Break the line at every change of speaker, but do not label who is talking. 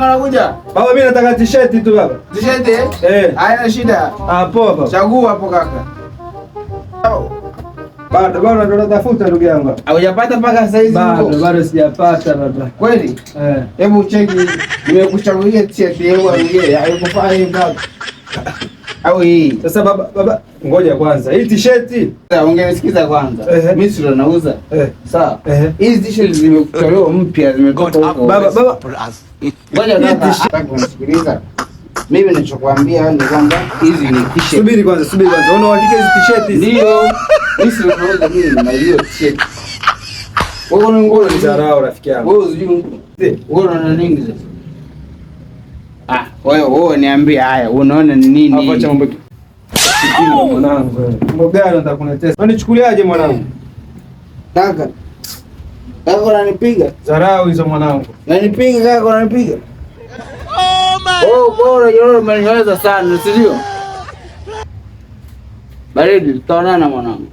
kaka anakuja.
Baba mimi nataka t-shirt tu baba.
T-shirt eh? Haina shida.
Poa baba.
Chagua hapo kaka.
Bado ndo natafuta ndugu yangu.
Hujapata mpaka sasa hizi?
Bado sijapata baba.
Kweli? Hebu cheki. Nimekuchagulia t-shirt yako ngine. Haikufaa hii baba. Au hii.
Sasa baba ngoja kwanza. Hii t-shirt.
Sasa ungenisikiza kwanza. Mimi sio nauza. Sawa. Hizi t-shirt zimekutolewa mpya, zimetoka huko.
Baba.
Ngoja nataka kunisikiliza. Mimi ninachokuambia ni kwamba hizi ni t-shirt.
Subiri kwanza. Una uhakika hizi t-shirt hizi?
Ndio. Mimi sio nauza, mimi na hiyo t-shirt. Wewe unaona
ni zarau rafiki yangu.
Wewe unajua unaona nini sasa? Wewe niambie haya, unaona ni nini?
Acha mambo mwanangu wewe. Mambo gani unataka kuniletea? Unichukuliaje mwanangu?
Kaka unanipiga.
Zarau hizo mwanangu.
Unanipiga kaka, unanipiga. Bora yule umeniweza sana, si ndio? Baridi, tutaonana mwanangu.